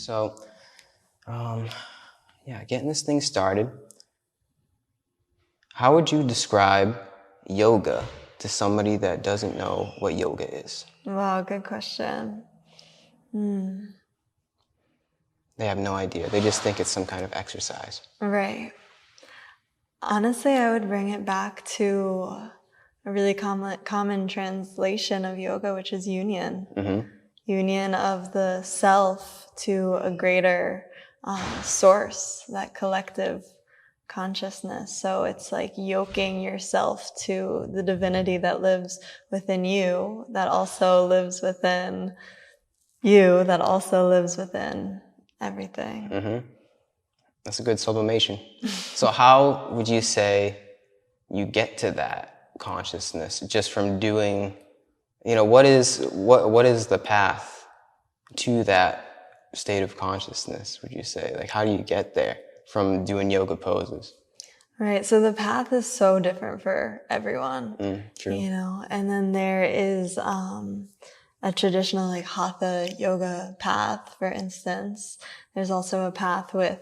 So, getting this thing started, how would you describe yoga to somebody that doesn't know what yoga is? Wow, good question. They have no idea. They just think it's some kind of exercise. Right. Honestly, I would bring it back to a really common translation of yoga, which is union. Mm-hmm. Union of the self to a greater source, that collective consciousness. So it's like yoking yourself to the divinity that lives within you, that also lives within you, that also lives within everything. Mm-hmm. That's a good sublimation. So how would you say you get to that consciousness just from doing, what is the path to that state of consciousness, would you say? Like, how do you get there from doing yoga poses? Right. So the path is so different for everyone. True. And then there is a traditional like hatha yoga path, for instance. There's also a path with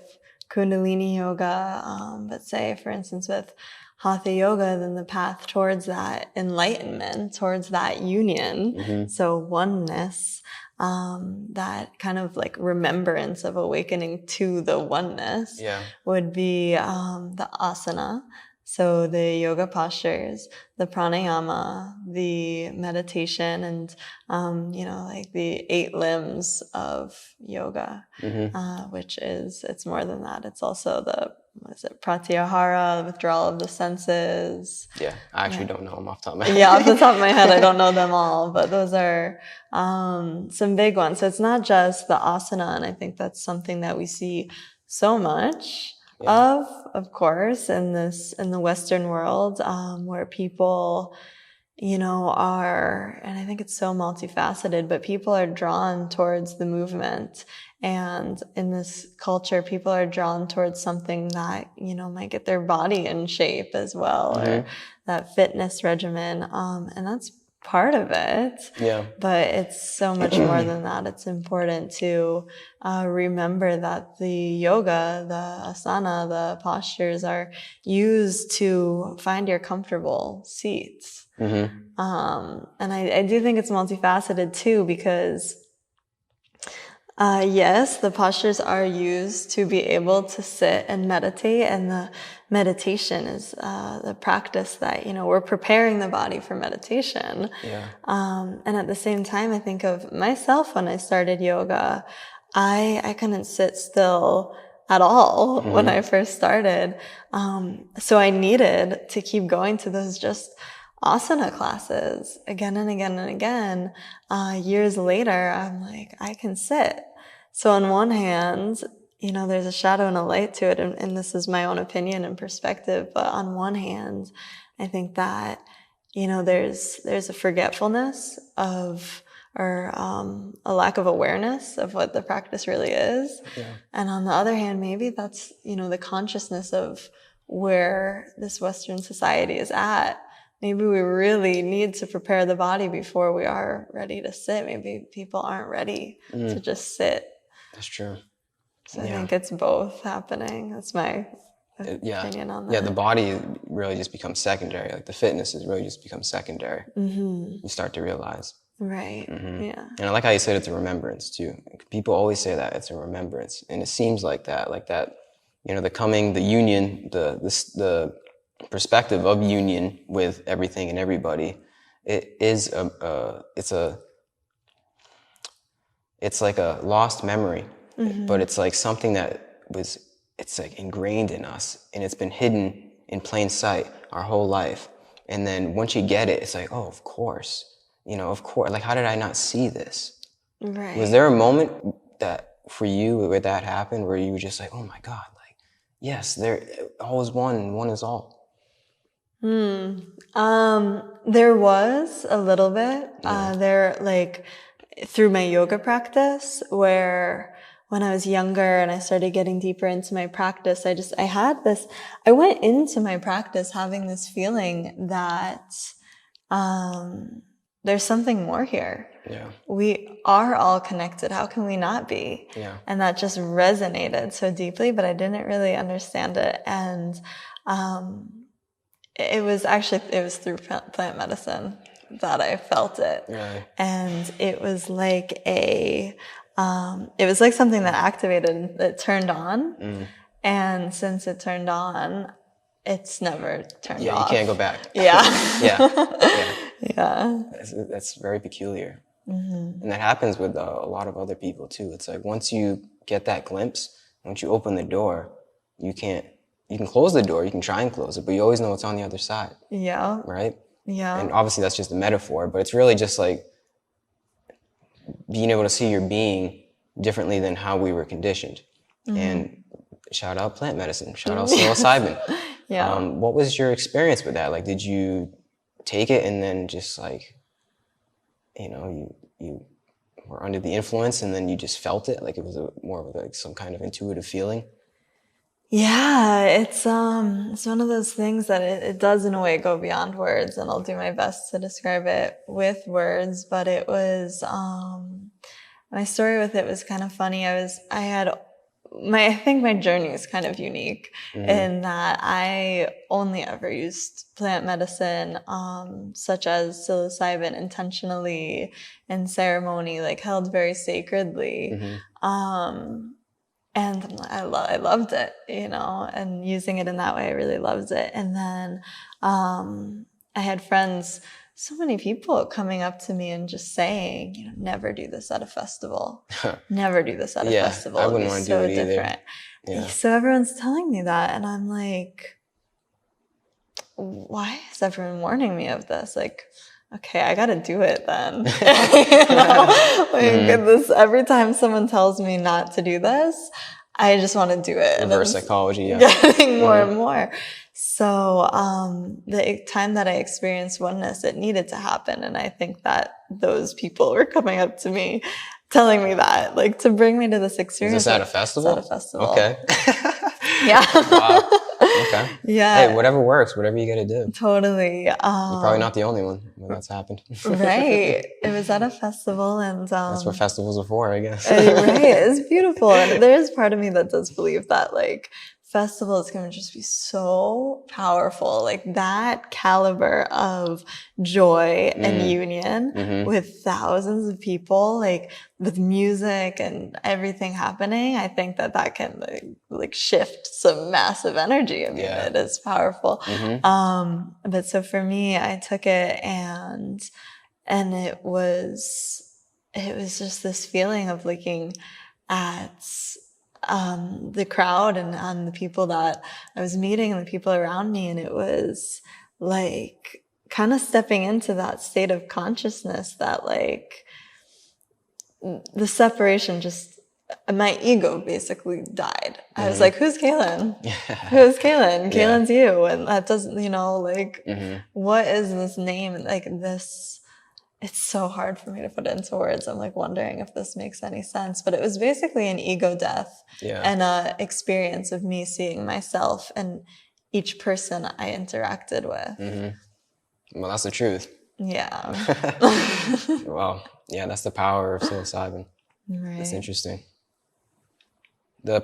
Kundalini yoga, but say, for instance, with hatha yoga, then the path towards that enlightenment, towards that union, so oneness, that kind of like remembrance of awakening to the oneness would be the asana. So the yoga postures, the pranayama, the meditation, and, like the 8 limbs of yoga, which is, it's more than that. It's also the, pratyahara, the withdrawal of the senses. Yeah, I actually don't know them off the top of my head. Yeah, off the top of my head, I don't know them all, but those are some big ones. So it's not just the asana, and I think that's something that we see so much of course, in the Western world, where people, are, and I think it's so multifaceted, but people are drawn towards the movement. And in this culture, people are drawn towards something that, might get their body in shape as well, or that fitness regimen. And that's part of it. Yeah. But it's so much more than that. It's important to remember that the yoga, the asana, the postures are used to find your comfortable seats. And I do think it's multifaceted too, because yes, the postures are used to be able to sit and meditate, and the meditation is the practice that, we're preparing the body for meditation. Yeah. And at the same time, I think of myself when I started yoga, I couldn't sit still at all when I first started. So I needed to keep going to those just asana classes again and again and again. Years later, I'm like, I can sit. So on one hand, there's a shadow and a light to it, and this is my own opinion and perspective. But on one hand, I think that, there's a forgetfulness of, or a lack of awareness of what the practice really is. Yeah. And on the other hand, maybe that's, the consciousness of where this Western society is at. Maybe we really need to prepare the body before we are ready to sit. Maybe people aren't ready to just sit. That's true. So I think it's both happening. That's my opinion on that. Yeah, the body really just becomes secondary. Like the fitness is really just becomes secondary. You start to realize. Right. Yeah. And I like how you said it's a remembrance too. People always say that it's a remembrance, and it seems like that, the union, the perspective of union with everything and everybody. It's like a lost memory, but it's like something that it's like ingrained in us, and it's been hidden in plain sight our whole life. And then once you get it, it's like, oh, of course. Like, how did I not see this? Right. Was there a moment that for you where that happened, where you were just like, oh my God, like, yes, all is one and one is all? There was a little bit, through my yoga practice, where when I was younger and I started getting deeper into my practice, I went into my practice having this feeling that, there's something more here. Yeah. We are all connected. How can we not be? Yeah. And that just resonated so deeply, but I didn't really understand it. And it was through plant medicine that I felt it. Right. And it was like something that activated, that turned on. And since it turned on, it's never turned off. Yeah, you can't go back. Yeah. Yeah. Yeah. That's very peculiar. And that happens with a lot of other people too. It's like once you get that glimpse, once you open the door, you can close the door, you can try and close it, but you always know what's on the other side. Yeah. Right? Yeah. And obviously that's just a metaphor, but it's really just like being able to see your being differently than how we were conditioned. And shout out plant medicine, shout out psilocybin. Yeah. What was your experience with that? Like, did you take it and then just like, you were under the influence and then you just felt it? Like it was more of like some kind of intuitive feeling? Yeah, it's one of those things that it does in a way go beyond words, and I'll do my best to describe it with words, but it was my story with it was kind of funny. I think my journey is kind of unique in that I only ever used plant medicine, such as psilocybin, intentionally in ceremony, like held very sacredly. And I loved it, and using it in that way, I really loved it. And then I had friends, so many people coming up to me and just saying, never do this at a festival. Never do this at a festival. I wouldn't want to do it either. Yeah. So everyone's telling me that, and I'm like, why is everyone warning me of this? Like, okay, I gotta do it then. Every time someone tells me not to do this, I just want to do it. Reverse psychology, yeah. Getting more and more. So the time that I experienced oneness, it needed to happen. And I think that those people were coming up to me, telling me that, like, to bring me to this experience. Is this at a festival? It's at a festival. Okay. Yeah. Wow. Okay. Yeah. Hey, whatever works, whatever you got to do. Totally. You're probably not the only one when that's happened. Right. It was at a festival, and that's what festivals are for, I guess. Right. It's beautiful. And there is part of me that does believe that, like, festivals can just be so powerful, like that caliber of joy and union with thousands of people, like with music and everything happening. I think that can like shift some massive energy. I mean, it is powerful. But so for me, I took it and it was just this feeling of looking at the crowd and the people that I was meeting and the people around me. And it was like kind of stepping into that state of consciousness that, like, the separation just, my ego basically died. I was like, who's Cailin? Who's Cailin? Cailin's you. And that doesn't, what is this name? Like this, it's so hard for me to put it into words. I'm like wondering if this makes any sense, but it was basically an ego death and a experience of me seeing myself and each person I interacted with. Well, that's the truth. Yeah. Well, yeah, that's the power of psilocybin. Right. That's interesting. The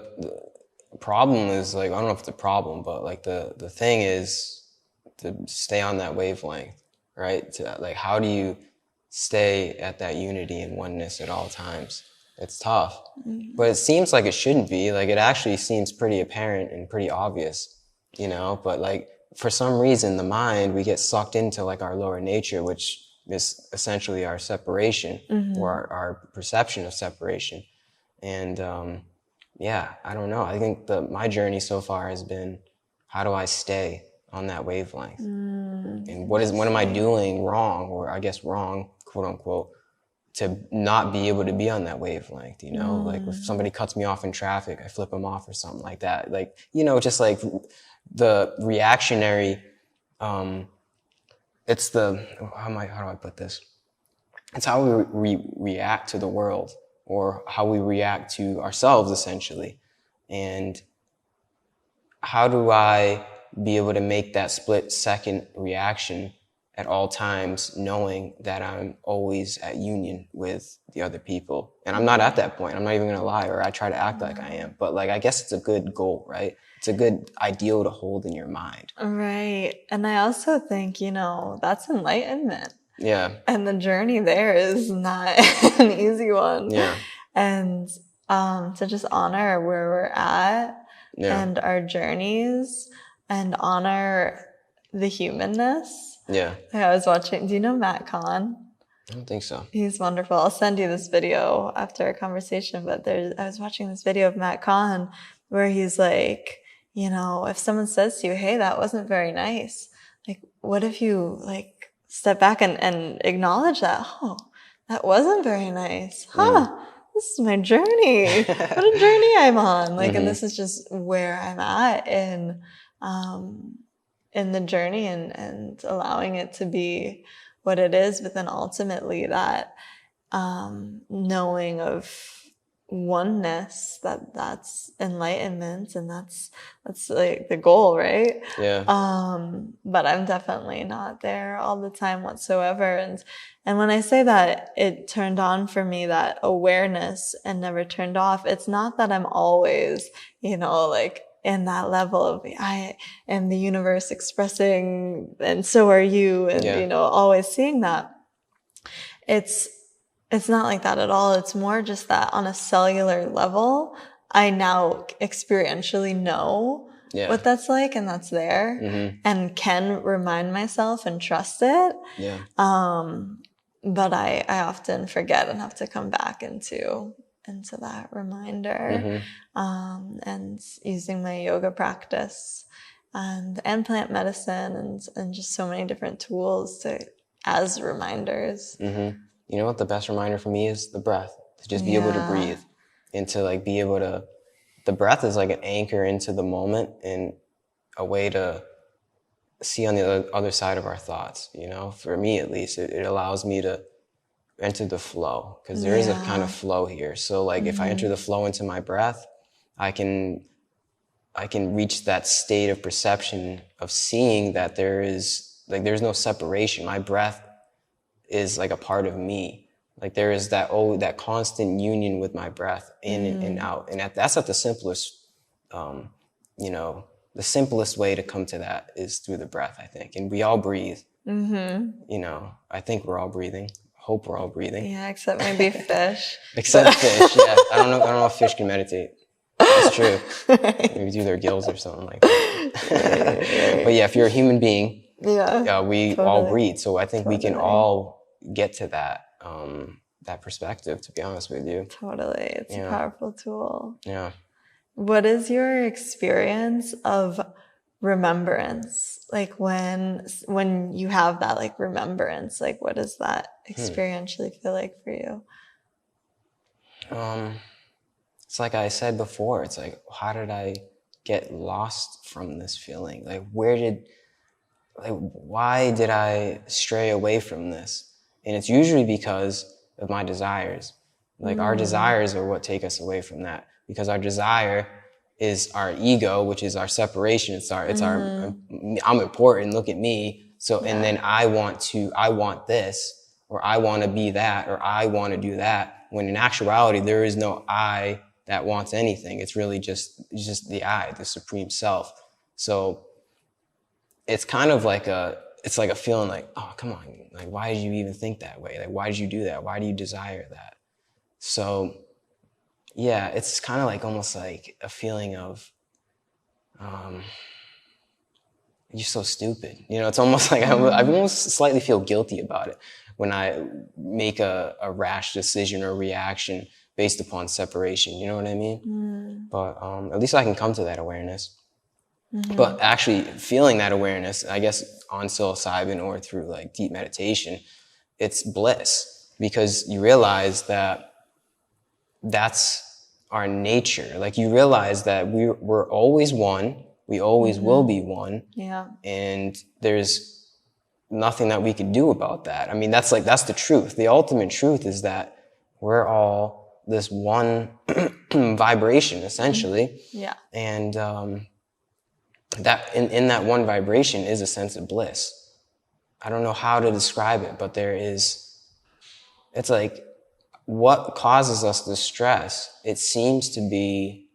problem is, like, I don't know if it's a problem, but like the thing is to stay on that wavelength, right? Like, how do you stay at that unity and oneness at all times? It's tough, but it seems like it shouldn't be. Like, it actually seems pretty apparent and pretty obvious, but like for some reason, the mind, we get sucked into like our lower nature, which is essentially our separation or our perception of separation. And I don't know. I think my journey so far has been, how do I stay on that wavelength? And what am I doing wrong, or I guess wrong, quote unquote, to not be able to be on that wavelength, like if somebody cuts me off in traffic, I flip them off or something like that. Like, just like the reactionary, it's the, how do I put this? It's how we react to the world, or how we react to ourselves, essentially. And how do I be able to make that split second reaction at all times knowing that I'm always at union with the other people. And I'm not at that point. I'm not even going to lie, or I try to act like I am. But like, I guess it's a good goal, right? It's a good ideal to hold in your mind. Right. And I also think, that's enlightenment. Yeah. And the journey there is not an easy one. Yeah. And to just honor where we're at Yeah. and our journeys and honor the humanness. Yeah. I was watching, do you know Matt Kahn? I don't think so. He's wonderful. I'll send you this video after our conversation, but I was watching this video of Matt Kahn where he's like, if someone says to you, hey, that wasn't very nice, like, what if you like step back and acknowledge that, oh, that wasn't very nice. This is my journey. What a journey I'm on. Like, and this is just where I'm at in the journey and allowing it to be what it is, but then ultimately that knowing of oneness, that's enlightenment, and that's like the goal, right? Yeah. But I'm definitely not there all the time whatsoever. And when I say that it turned on for me, that awareness, and never turned off, it's not that I'm always, like in that level of I am the universe expressing, and so are you, and always seeing that. It's not like that at all. It's more just that on a cellular level, I now experientially know what that's like, and that's there, and can remind myself and trust it. Yeah. But I often forget and have to come back into that reminder, and using my yoga practice and plant medicine and just so many different tools as reminders. You know what the best reminder for me is? The breath. To just be able to breathe, and to like be able to, the breath is like an anchor into the moment and a way to see on the other side of our thoughts. For me at least, it allows me to enter the flow, because there is a kind of flow here. So like if I enter the flow into my breath, I can reach that state of perception of seeing that there's no separation. My breath is like a part of me. Like there is that constant union with my breath in and out. And that's at the simplest, the simplest way to come to that is through the breath, I think. And we all breathe. I think we're all breathing. Hope we're all breathing. Yeah, except maybe fish. Except fish, yeah. I don't know if fish can meditate. That's true. Maybe do their gills or something like that. But yeah, if you're a human being, we totally all breathe. So I think we can all get to that perspective, to be honest with you. Totally. It's a powerful tool. Yeah. What is your experience of remembrance? Like when you have that like remembrance, like what does that experientially feel like for you? It's like I said before, it's like, how did I get lost from this feeling? Like why did I stray away from this? And it's usually because of my desires. Like our desires are what take us away from that, because our desire is our ego, which is our separation. It's our I'm important, look at me. So, and then I want this, or I want to be that, or I want to do that. When in actuality, there is no I that wants anything. It's really just the I, the supreme self. So it's kind of like it's like a feeling like, oh, come on. Like, why did you even think that way? Like, why did you do that? Why do you desire that? So yeah, it's kind of like almost like a feeling of, you're so stupid. It's almost like I almost slightly feel guilty about it when I make a rash decision or reaction based upon separation. You know what I mean? But at least I can come to that awareness. But actually feeling that awareness, I guess on psilocybin or through like deep meditation, it's bliss, because you realize that that's our nature. Like you realize that we're always one. We always will be one. Yeah. And there's nothing that we could do about that. I mean, that's the truth. The ultimate truth is that we're all this one vibration, essentially. Yeah. And that in that one vibration is a sense of bliss. I don't know how to describe it, but it's like, what causes us the stress? It seems to be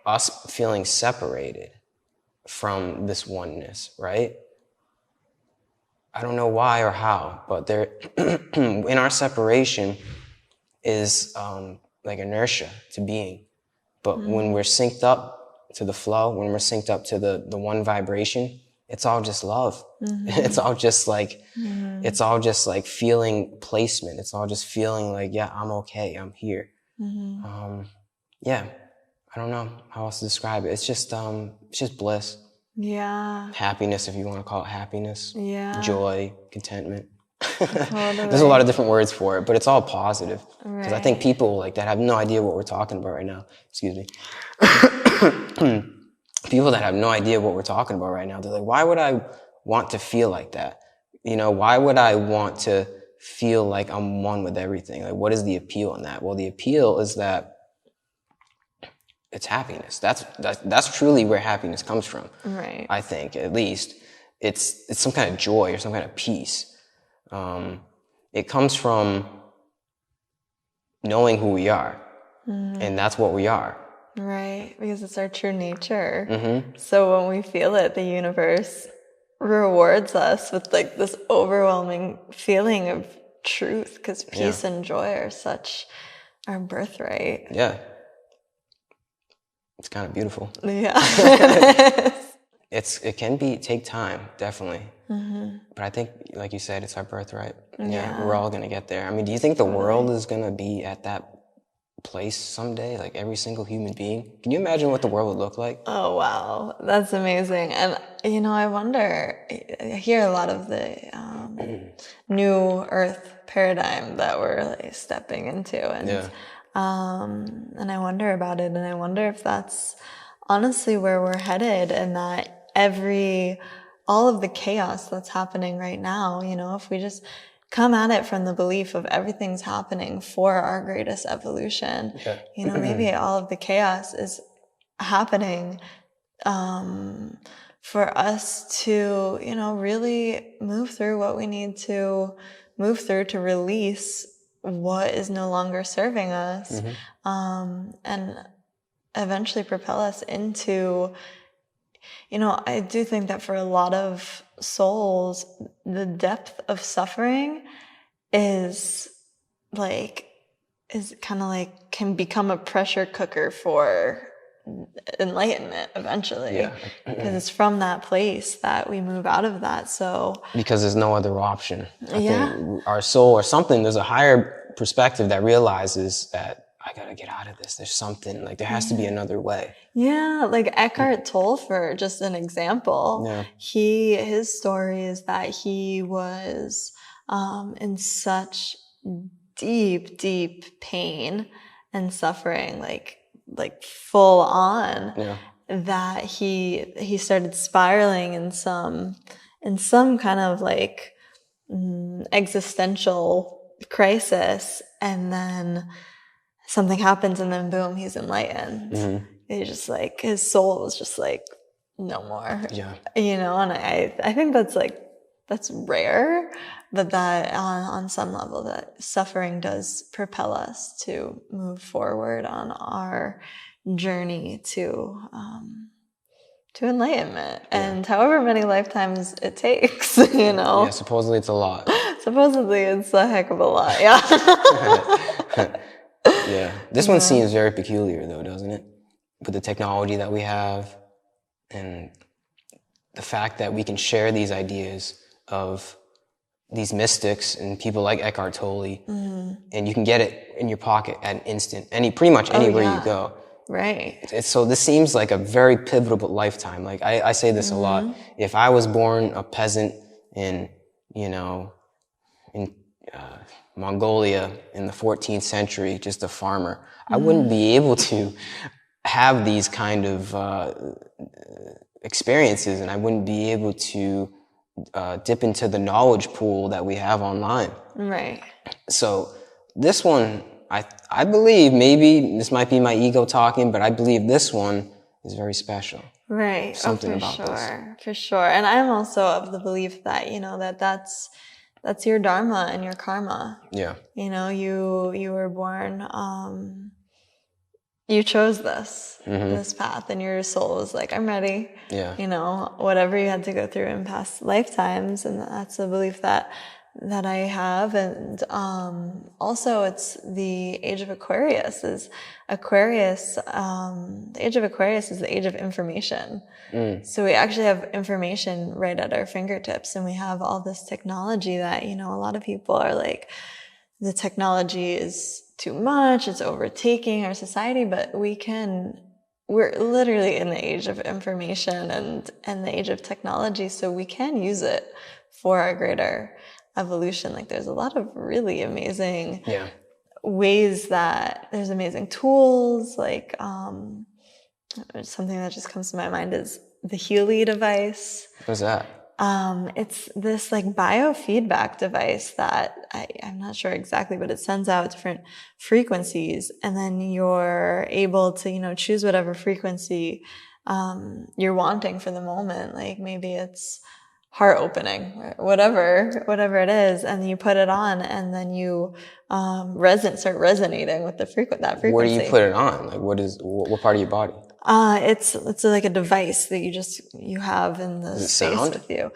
us feeling separated from this oneness, right? I don't know why or how, but there, in our separation is like inertia to being. But when we're synced up to the flow, when we're synced up to the one vibration, it's all just love. It's all just like, it's all just like feeling placement. It's all just feeling like, yeah, I'm okay. I'm here. Yeah. I don't know how else to describe it. It's just bliss. Yeah. Happiness, if you want to call it happiness. Yeah. Joy, contentment. Totally. There's a lot of different words for it, but it's all positive. Because I think Right. people like that have no idea what we're talking about right now. Excuse me. People that have no idea what we're talking about right now, they're like, why would I want to feel like that? You know, why would I want to feel like I'm one with everything? Like, what is the appeal in that? Well, the appeal is that it's happiness. That's truly where happiness comes from. Right. I think, at least. It's some kind of joy or some kind of peace. It comes from knowing who we are. And that's what we are. Right, because it's our true nature. So when we feel it, the universe rewards us with like this overwhelming feeling of truth, because peace and joy are such our birthright. Yeah. It's kind of beautiful. Yeah. It is. It can take time, definitely. But I think, like you said, it's our birthright. Yeah, we're all going to get there. I mean, do you think the world is going to be at that place someday? Like every single human being? Can you imagine what the world would look like? Oh, wow. That's amazing. And, you know, I wonder, I hear a lot of the new earth paradigm that we're like stepping into. And, and I wonder about it. And I wonder if that's honestly where we're headed, and that all of the chaos that's happening right now, you know, if we just come at it from the belief of everything's happening for our greatest evolution, you know, maybe all of the chaos is happening for us to, you know, really move through what we need to move through to release what is no longer serving us, and eventually propel us into, you know, I do think that for a lot of souls, the depth of suffering is kind of like can become a pressure cooker for enlightenment eventually, because it's from that place that we move out of that. So because there's no other option. I think our soul or something, there's a higher perspective that realizes that I gotta get out of this. There's something, like there has to be another way. Yeah, like Eckhart Tolle, for just an example, his story is that he was in such deep, deep pain and suffering, like full on, that he started spiraling in some kind of like existential crisis, and then something happens, and then boom, he's enlightened. He's just like, his soul was just like, no more. You know, and I think that's rare, but that on some level, that suffering does propel us to move forward on our journey to enlightenment, and however many lifetimes it takes, you know. Yeah, supposedly it's a lot. Supposedly it's a heck of a lot, yeah. Yeah. This one seems very peculiar, though, doesn't it? With the technology that we have and the fact that we can share these ideas of these mystics and people like Eckhart Tolle, and you can get it in your pocket at an instant, pretty much anywhere you go. Right. So this seems like a very pivotal lifetime. Like I say this a lot. If I was born a peasant in, you know, in Mongolia in the 14th century, just a farmer, I wouldn't be able to have these kind of experiences, and I wouldn't be able to dip into the knowledge pool that we have online. Right. So this one, I believe, maybe this might be my ego talking, but I believe this one is very special. Right. Something for about sure. this. For sure. And I'm also of the belief that, that's your dharma and your karma. Yeah. You were born, you chose this path, and your soul was like, I'm ready. Yeah. Whatever you had to go through in past lifetimes. And that's a belief that I have. And also it's the age of Aquarius the age of Aquarius is the age of information. So we actually have information right at our fingertips, and we have all this technology that, a lot of people are like, the technology is too much, it's overtaking our society, but we're literally in the age of information and the age of technology, so we can use it for our greater evolution. Like, there's a lot of really amazing ways that there's amazing tools. Like, something that just comes to my mind is the Healy device. What's that? It's this like biofeedback device that I'm not sure exactly, but it sends out different frequencies, and then you're able to, choose whatever frequency you're wanting for the moment. Like, maybe it's heart opening, whatever it is, and you put it on, and then you start resonating with that frequency. Where do you put it on? Like, what part of your body? It's like a device that you have in the space with you.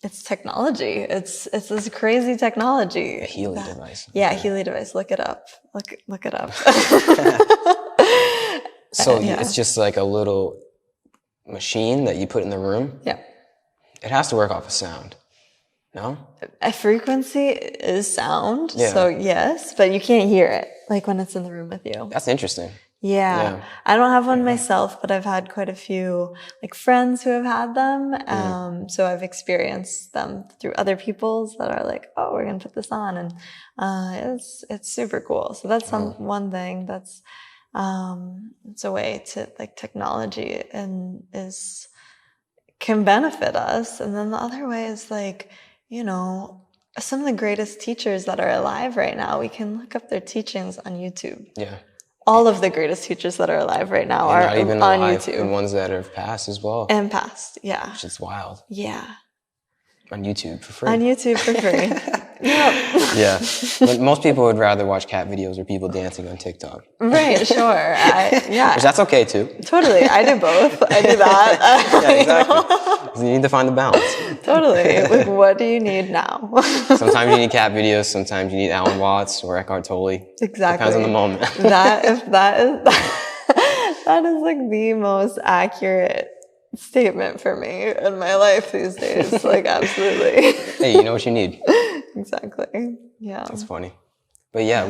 It's technology. It's this crazy technology. A Healy device. Yeah, okay. Healy device. Look it up. Look it up. So it's just like a little machine that you put in the room? Yeah. It has to work off of sound. No? A frequency is sound. Yeah. So yes, but you can't hear it like when it's in the room with you. That's interesting. Yeah. I don't have one myself, but I've had quite a few like friends who have had them. So I've experienced them through other people's that are like, oh, we're going to put this on. And it's super cool. So that's one thing that's it's a way to like technology and can benefit us. And then the other way is like, some of the greatest teachers that are alive right now, we can look up their teachings on YouTube. Yeah. All of the greatest teachers that are alive right now are not even on alive, YouTube. And ones that have passed as well. And passed, yeah. Which is wild. Yeah. On YouTube for free. On YouTube for free. Yep. Yeah. But most people would rather watch cat videos or people dancing on TikTok. Right, sure. Yeah. Which that's okay too. Totally. I do both. I do that. Yeah, exactly. So you need to find the balance. Totally. Like, what do you need now? Sometimes you need cat videos. Sometimes you need Alan Watts or Eckhart Tolle. Exactly. Depends on the moment. That is like the most accurate statement for me in my life these days. Like, absolutely. Hey, you know what you need. Exactly. Yeah. That's funny. But yeah,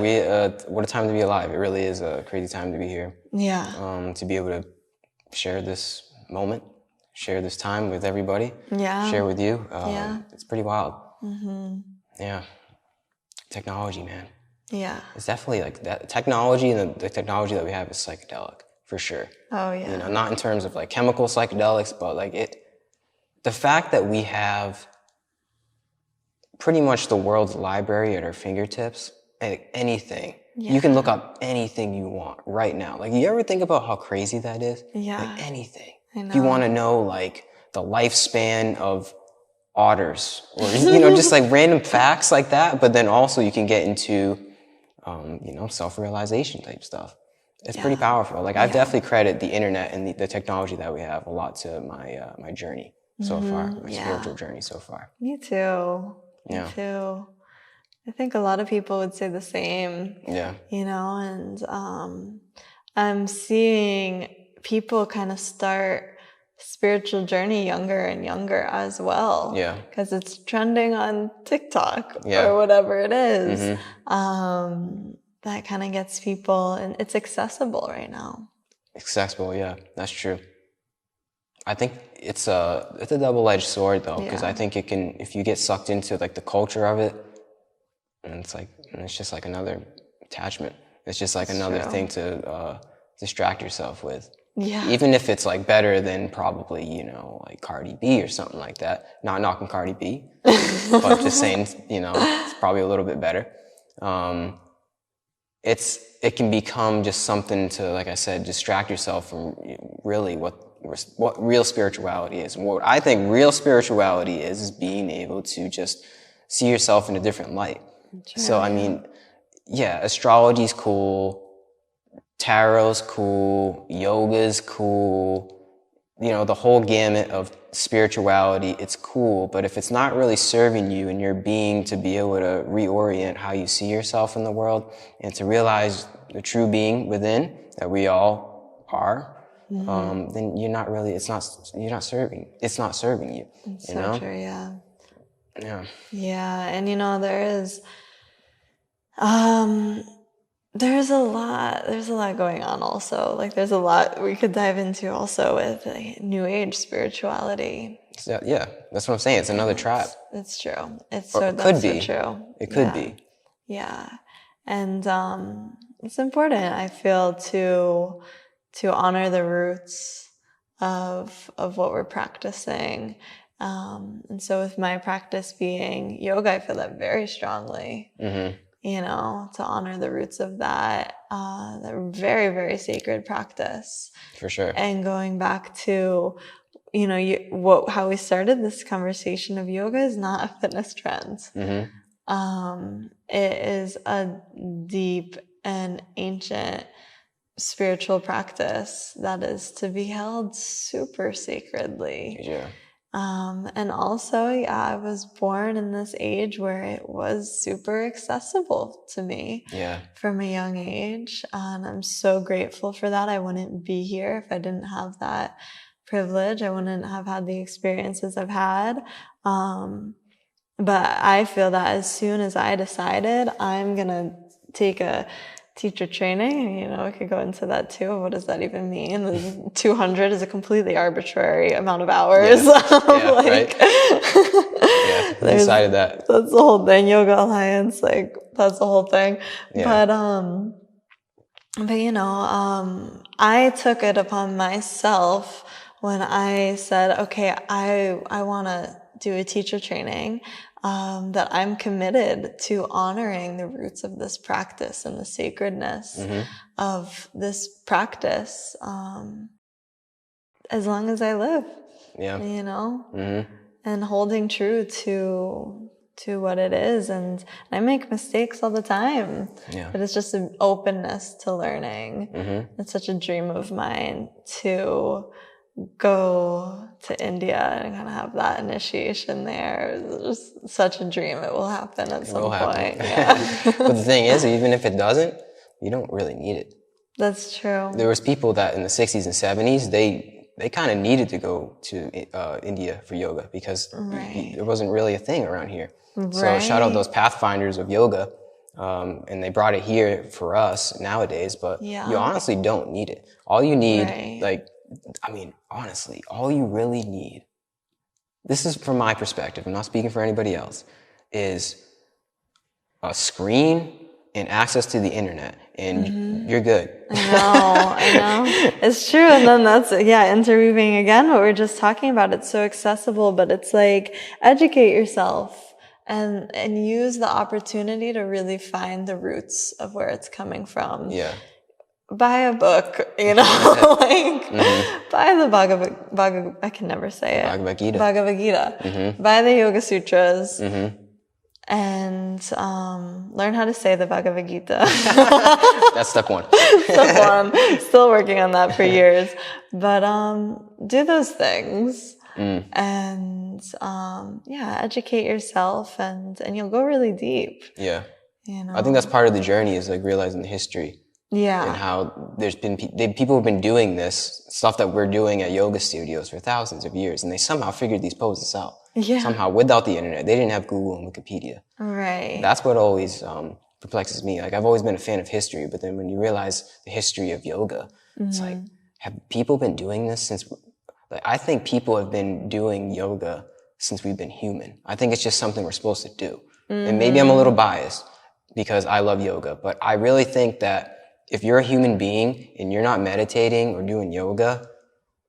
what a time to be alive. It really is a crazy time to be here. Yeah. To be able to share this moment, share this time with everybody. Yeah. Share with you. Yeah. It's pretty wild. Mm-hmm. Yeah. Technology, man. Yeah. It's definitely like that. Technology and the technology that we have is psychedelic, for sure. Oh, yeah. Not in terms of like chemical psychedelics, but like the fact that we have pretty much the world's library at our fingertips, anything. Yeah. You can look up anything you want right now. Like, you ever think about how crazy that is? Yeah. Like, anything. I know. If you want to know like the lifespan of otters or, just like random facts like that, but then also you can get into, self-realization type stuff. It's pretty powerful. Like, I definitely credit the internet and the technology that we have a lot to my journey so far, my spiritual journey so far. Me too. Yeah. Me too. I think a lot of people would say the same. Yeah. And I'm seeing people kind of start spiritual journey younger and younger as well. Yeah. Because it's trending on TikTok or whatever it is. Mm-hmm. That kind of gets people, and it's accessible right now. Accessible, yeah, that's true. I think it's a double-edged sword though, because I think it can, if you get sucked into like the culture of it, and it's just like another attachment. It's just like another thing to distract yourself with. Yeah. Even if it's like better than probably, like Cardi B or something like that. Not knocking Cardi B, but just saying, it's probably a little bit better. it can become just something to, like I said, distract yourself from really what real spirituality is. And what I think real spirituality is being able to just see yourself in a different light. So, I mean, yeah, astrology's cool, tarot's cool, yoga's cool, you know, the whole gamut of spirituality, it's cool, but if it's not really serving you and your being to be able to reorient how you see yourself in the world and to realize the true being within that we all are, then you're not really, it's not serving you. It's you so know? true, yeah. Yeah. Yeah, and you know, there's a lot going on also. Like there's a lot we could dive into also with New Age spirituality. So, yeah, that's what I'm saying. It's another trap. It's true. It's Or so it could that's be. so true. It could be. Yeah. And it's important, I feel, to honor the roots of what we're practicing. And so with my practice being yoga, I feel that very strongly. Mm-hmm. You know, to honor the roots of that very, very sacred practice. For sure. And going back to, you know, how we started this conversation of yoga is not a fitness trend. Mm-hmm. It is a deep and ancient spiritual practice that is to be held super sacredly. Yeah. And also, I was born in this age where it was super accessible to me from a young age. And I'm so grateful for that. I wouldn't be here if I didn't have that privilege. I wouldn't have had the experiences I've had. But I feel that as soon as I decided I'm going to take a teacher training, you know, I could go into that too. What does that even mean? 200 is a completely arbitrary amount of hours. Right. Yeah, I decided that. That's the whole thing. Yoga Alliance, like that's the whole thing. Yeah. But you know, I took it upon myself when I said, okay, I want to do a teacher training. That I'm committed to honoring the roots of this practice and the sacredness of this practice as long as I live. Yeah. You know? And holding true to what it is. And I make mistakes all the time. Yeah. But it's just an openness to learning. It's such a dream of mine to go to India and kind of have that initiation there. It's just such a dream. It will happen at some point. Yeah. But the thing is, even if it doesn't, you don't really need it. That's true. There was people that in the 60s and 70s, they kind of needed to go to India for yoga because there wasn't really a thing around here. So shout out those pathfinders of yoga. And they brought it here for us nowadays, but you honestly don't need it. All you need, honestly, all you really need, this is from my perspective, I'm not speaking for anybody else, is a screen and access to the internet, and you're good. I know. It's true. And then that's, interweaving again what we were just talking about. It's so accessible, but it's like, educate yourself and use the opportunity to really find the roots of where it's coming from. Yeah. Buy a book, you know, buy the Bhagavad, I can never say it. Bhagavad Gita. Buy the Yoga Sutras and learn how to say the Bhagavad Gita. That's step one. Still working on that for years. But do those things and educate yourself and you'll go really deep. Yeah. You know? I think that's part of the journey is like realizing the history. Yeah. And how there's been people have been doing this stuff that we're doing at yoga studios for thousands of years, and they somehow figured these poses out. Yeah. Somehow without the internet. They didn't have Google and Wikipedia. Right. That's what always perplexes me. Like I've always been a fan of history, but then when you realize the history of yoga, it's like, have people been doing this since, like, I think people have been doing yoga since we've been human. I think it's just something we're supposed to do. And maybe I'm a little biased because I love yoga, but I really think that if you're a human being and you're not meditating or doing yoga,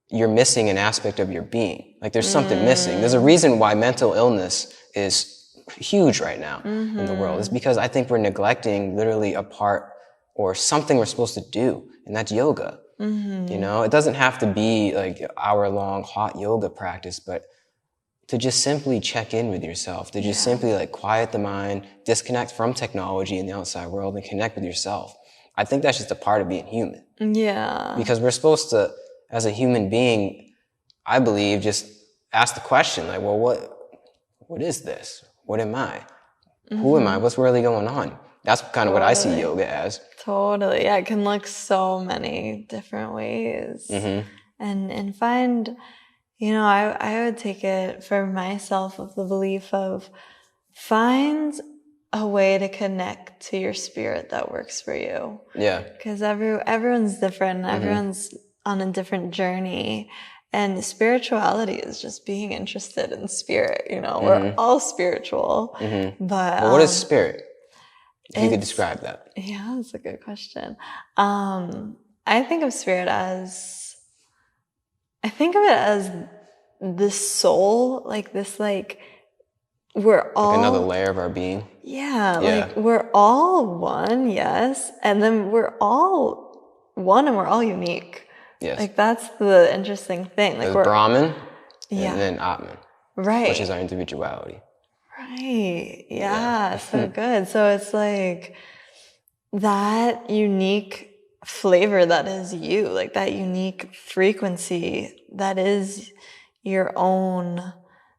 you're missing an aspect of your being. Like there's something missing. There's a reason why mental illness is huge right now in the world. It's because I think we're neglecting literally a part or something we're supposed to do, and that's yoga. You know, it doesn't have to be like hour-long hot yoga practice, but to just simply check in with yourself, to just simply like quiet the mind, disconnect from technology and the outside world, and connect with yourself. I think that's just a part of being human. Yeah. Because we're supposed to, as a human being, I believe, just ask the question, like, well, what is this? What am I? Who am I? What's really going on? That's kind of what I see yoga as. Totally. Yeah, it can look so many different ways. And find, you know, I would take it for myself of the belief of find a way to connect to your spirit that works for you. Yeah. Because everyone's different. Everyone's on a different journey. And spirituality is just being interested in spirit. You know, we're all spiritual. But well, what is spirit? If you could describe that. Yeah, that's a good question. I think of spirit as, this soul, like this, like we're all like another layer of our being. Yeah, like we're all one, yes, and then we're all one, and we're all unique. Yes, like that's the interesting thing. Like we're Brahman, and then Atman, right, which is our individuality. Right. Yeah. So good. So it's like that unique flavor that is you, like that unique frequency that is your own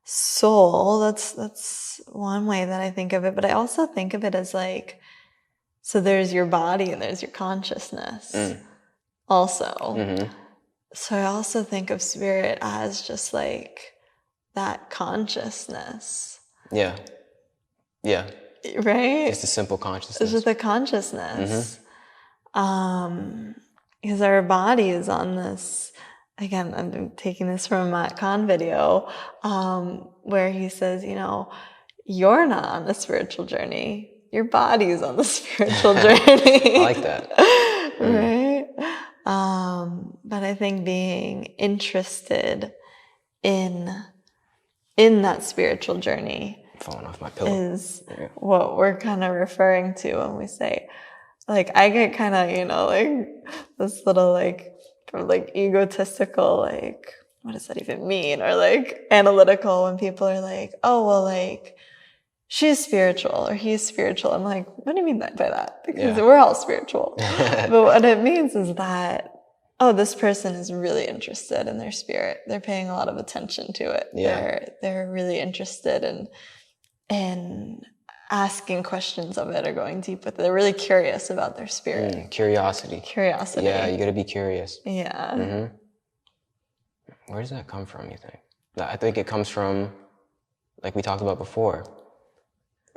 soul. That's one way that I think of it. But I also think of it as like, so there's your body and there's your consciousness also. So I also think of spirit as just like that consciousness. Yeah. Yeah. Right? It's a simple consciousness. It's just a consciousness. Because our body is on this, again, I'm taking this from a Matt Kahn video, where he says, you know, you're not on the spiritual journey. Your body is on the spiritual journey. I like that. Right? But I think being interested in that spiritual journey falling off my pillow is what we're kind of referring to when we say, like, I get kind of, you know, like this little like egotistical, like, what does that even mean? Or like analytical when people are like, oh, well, like she's spiritual or he's spiritual. I'm like, what do you mean by that? Because we're all spiritual. But what it means is that, oh, this person is really interested in their spirit. They're paying a lot of attention to it. Yeah. They're really interested in asking questions of it or going deep with it. They're really curious about their spirit. Curiosity. Yeah, you got to be curious. Yeah. Where does that come from, you think? I think it comes from, like we talked about before,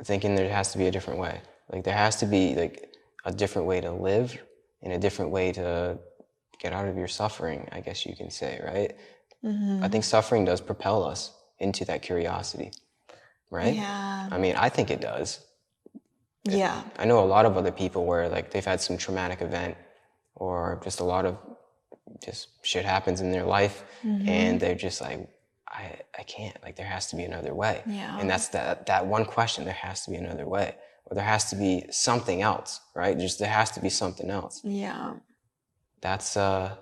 thinking there has to be a different way. Like there has to be like a different way to live and a different way to get out of your suffering, I guess you can say, right? I think suffering does propel us into that curiosity, right? Yeah. I mean, I think it does. Yeah. I know a lot of other people where like they've had some traumatic event or just a lot of just shit happens in their life and they're just like, I can't, like there has to be another way. Yeah. And that's that one question, there has to be another way. Or there has to be something else, right? Just there has to be something else. Yeah. That's, I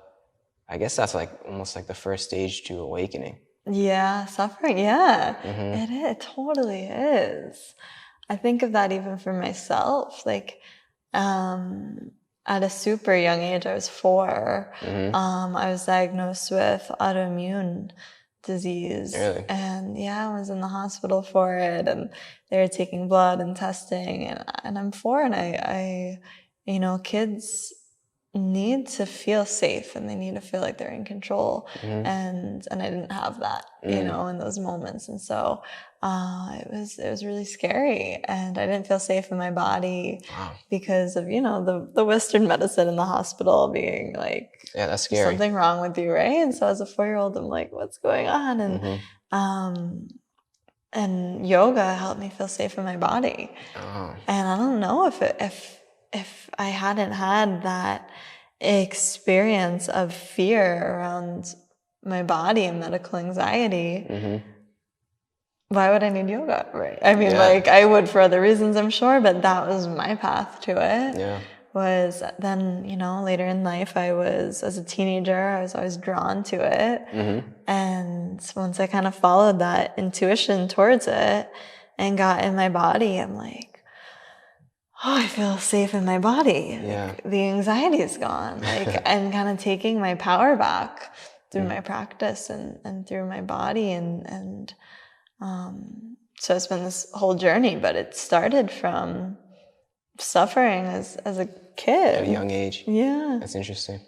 guess that's like almost like the first stage to awakening. Yeah, suffering. Yeah, it totally is. I think of that even for myself. Like, at a super young age, I was 4. I was diagnosed with autoimmune disease. Really? And I was in the hospital for it, and they were taking blood and testing. And I'm 4, and I you know, kids need to feel safe and they need to feel like they're in control. And I didn't have that, you know, in those moments. And so it was really scary, and I didn't feel safe in my body because of, you know, the Western medicine in the hospital being like, that's scary. Something wrong with you, right? And so as a 4-year-old, I'm like, what's going on? And yoga helped me feel safe in my body. And I don't know if I hadn't had that experience of fear around my body and medical anxiety, why would I need yoga, right? I mean, like I would for other reasons, I'm sure, but that was my path to it. was then, later in life, as a teenager, I was always drawn to it. And once I kind of followed that intuition towards it and got in my body, I'm like, oh, I feel safe in my body. Yeah. Like, the anxiety is gone. Like, I'm kind of taking my power back through my practice and through my body. And so it's been this whole journey, but it started from suffering as a kid. At a young age. Yeah. That's interesting.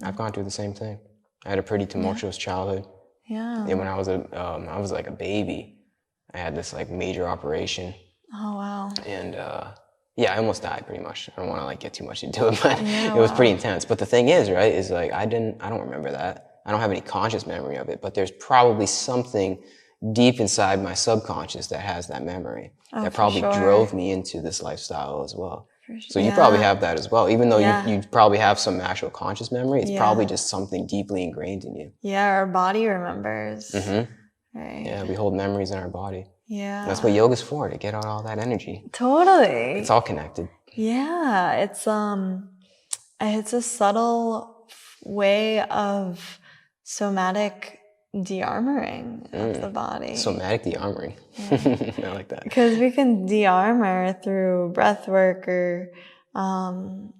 I've gone through the same thing. I had a pretty tumultuous childhood. Yeah. And when I was like a baby, I had this like major operation. Oh, wow. And I almost died pretty much. I don't want to like get too much into it, but it was pretty intense. But the thing is, right, is like I don't remember that. I don't have any conscious memory of it, but there's probably something deep inside my subconscious that has that memory that probably drove me into this lifestyle as well. So you probably have that as well. Even though you probably have some actual conscious memory, it's probably just something deeply ingrained in you. Yeah, our body remembers. Right. Yeah, we hold memories in our body. Yeah. That's what yoga's for, to get out all that energy. Totally. It's all connected. Yeah, it's a subtle way of somatic de-armoring of the body. Somatic de-armoring. I like that. Because we can de-armor through breath work or other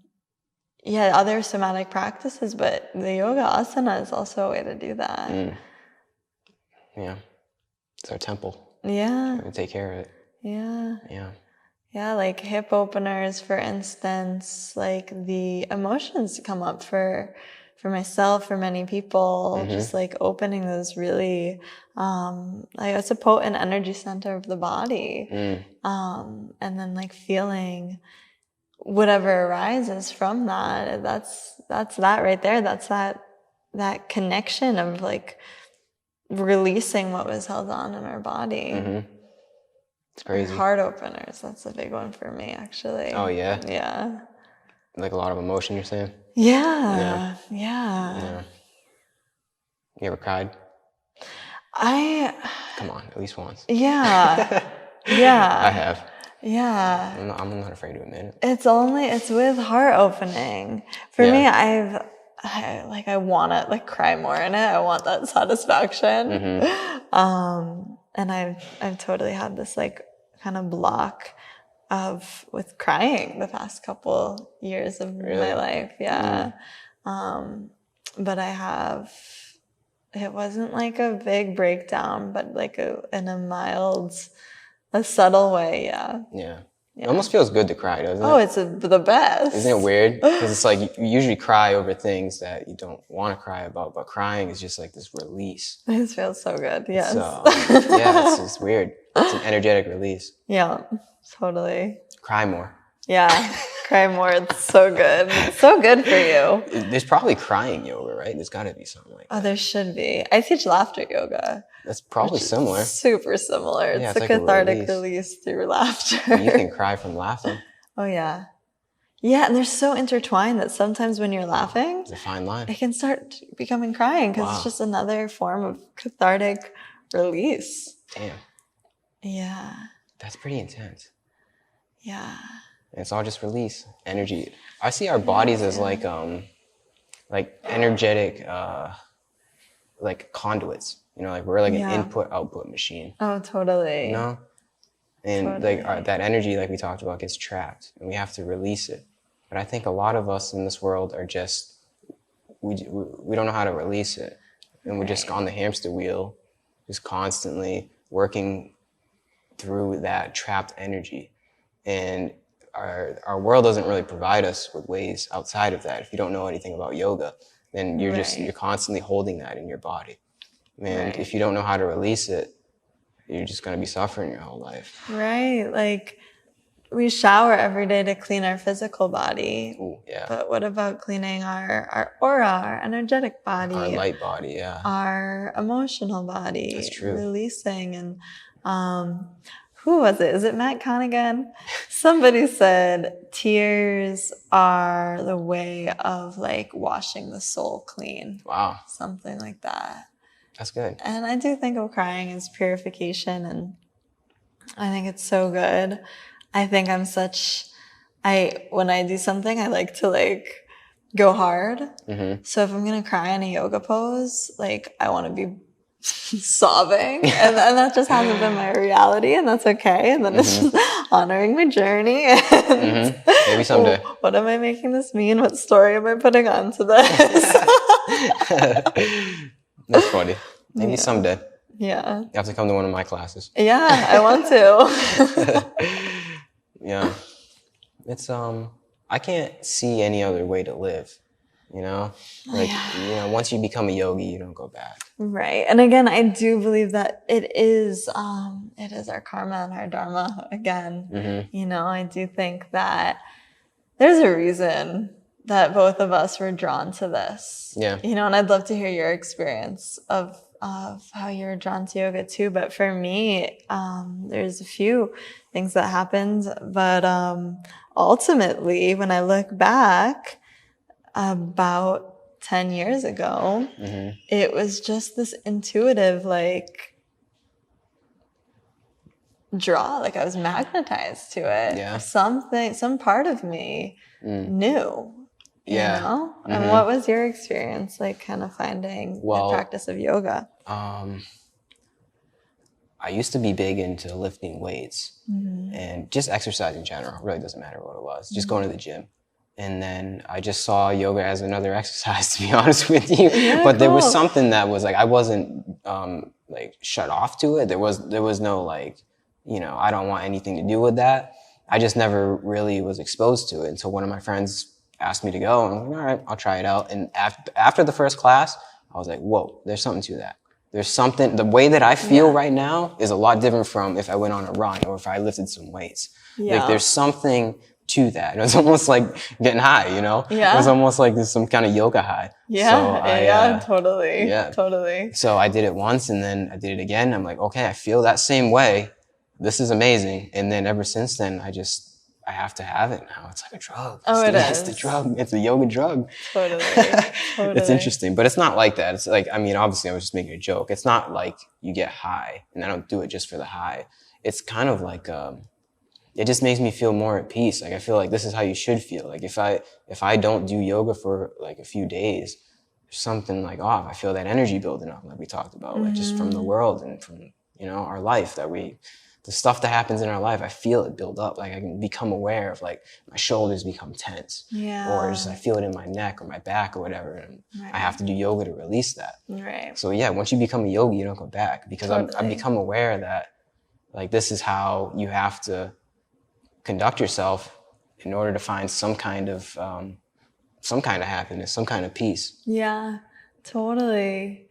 somatic practices, but the yoga asana is also a way to do that. Yeah. It's our temple. Yeah. We take care of it. Yeah. Yeah. Yeah, like hip openers, for instance, like the emotions come up for myself, for many people, just like opening those really, like it's a potent energy center of the body. And then like feeling whatever arises from that, that's that right there. That's that connection of like releasing what was held on in our body. It's crazy. Heart openers, that's a big one for me, actually. Oh, yeah? Yeah. Like a lot of emotion, you're saying? Yeah. You ever cried? Come on, at least once. Yeah. Yeah. I have. Yeah. I'm not afraid to admit it. It's with heart opening. For me, I want to like cry more in it. I want that satisfaction. And I've totally had this like kind of block with crying the past couple years of my life. Yeah. But it wasn't like a big breakdown, but like in a subtle way. Yeah. Yeah. It almost feels good to cry, doesn't it? Oh, it's the best. Isn't it weird? Because it's like you usually cry over things that you don't want to cry about, but crying is just like this release. It feels so good, yes. So, it's weird. It's an energetic release. Yeah, totally. Cry more. Yeah, cry more. It's so good. It's so good for you. There's probably crying yoga, right? There's got to be something like that. Oh, there should be. I teach laughter yoga. That's probably similar. Super similar. Yeah, it's a like cathartic release through laughter. You can cry from laughing. Oh, yeah. Yeah, and they're so intertwined that sometimes when you're laughing, it's a fine line. It can start becoming crying because it's just another form of cathartic release. Damn. Yeah. That's pretty intense. Yeah. And it's all just release, energy. I see our bodies as like energetic, like conduits. You know, like we're like an input-output machine. Oh, totally. You know? And like that energy, like we talked about, gets trapped, and we have to release it. But I think a lot of us in this world are just, we don't know how to release it. And we're just on the hamster wheel, just constantly working through that trapped energy. And our world doesn't really provide us with ways outside of that. If you don't know anything about yoga, then you're constantly holding that in your body. And if you don't know how to release it, you're just going to be suffering your whole life. Right. Like we shower every day to clean our physical body. Ooh, yeah. But what about cleaning our aura, our energetic body? Our light body, yeah. Our emotional body. That's true. Releasing. And who was it? Is it Matt Connigan? Somebody said tears are the way of like washing the soul clean. Wow. Something like that. That's good. And I do think of crying as purification, and I think it's so good. I think I when I do something, I like to like go hard. So if I'm going to cry in a yoga pose, like I want to be sobbing, and that just hasn't been my reality, and that's okay. And then it's just honoring my journey. And Maybe someday. What am I making this mean? What story am I putting onto this? That's funny. Maybe someday. Yeah. You have to come to one of my classes. Yeah, I want to. Yeah. It's I can't see any other way to live. You know, like you know, once you become a yogi, you don't go back. Right. And again, I do believe that it is our karma and our dharma again. You know, I do think that there's a reason that both of us were drawn to this. Yeah. You know, and I'd love to hear your experience of how you're drawn to yoga too. But for me, there's a few things that happened. But ultimately, when I look back, about 10 years ago, it was just this intuitive, like, draw. Like, I was magnetized to it. Yeah. Some part of me knew, you know? And what was your experience, like, kind of finding the practice of yoga? I used to be big into lifting weights and just exercise in general. It really doesn't matter what it was. Just going to the gym. And then I just saw yoga as another exercise, to be honest with you. Yeah, but there was something that was like, I wasn't like shut off to it. There was no like, you know, I don't want anything to do with that. I just never really was exposed to it until one of my friends asked me to go. And I'm like, all right, I'll try it out. And after the first class, I was like, whoa, there's something to that. There's something, the way that I feel right now is a lot different from if I went on a run or if I lifted some weights. Yeah. Like there's something to that. It was almost like getting high, you know? Yeah. It was almost like there's some kind of yoga high. Yeah, So totally. Yeah. Totally. So I did it once and then I did it again. I'm like, okay, I feel that same way. This is amazing. And then ever since then, I have to have it now. It's like a drug. It's the drug. It's a yoga drug. Totally. It's interesting, but it's not like that. It's like, I mean, obviously I was just making a joke. It's not like you get high and I don't do it just for the high. It's kind of like, it just makes me feel more at peace. Like I feel like this is how you should feel. Like if I don't do yoga for like a few days, there's something like off. I feel that energy building up, like we talked about, like just from the world and from, you know, our life the stuff that happens in our life, I feel it build up. Like I can become aware of like my shoulders become tense. Yeah. Or just I feel it in my neck or my back or whatever. And I have to do yoga to release that. Right. So yeah, once you become a yogi, you don't go back because I've become aware that like this is how you have to conduct yourself in order to find some kind of happiness, some kind of peace. Yeah, totally.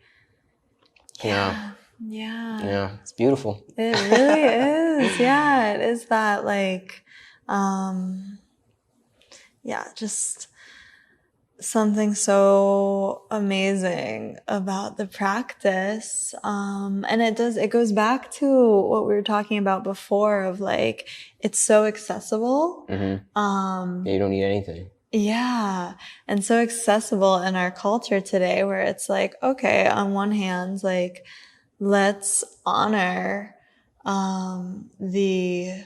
Yeah. Yeah. Yeah. It's beautiful. It really is. Yeah. It is that like, just something so amazing about the practice. And it goes back to what we were talking about before of like, it's so accessible. You don't need anything. Yeah. And so accessible in our culture today where it's like, okay, on one hand, like, let's honor the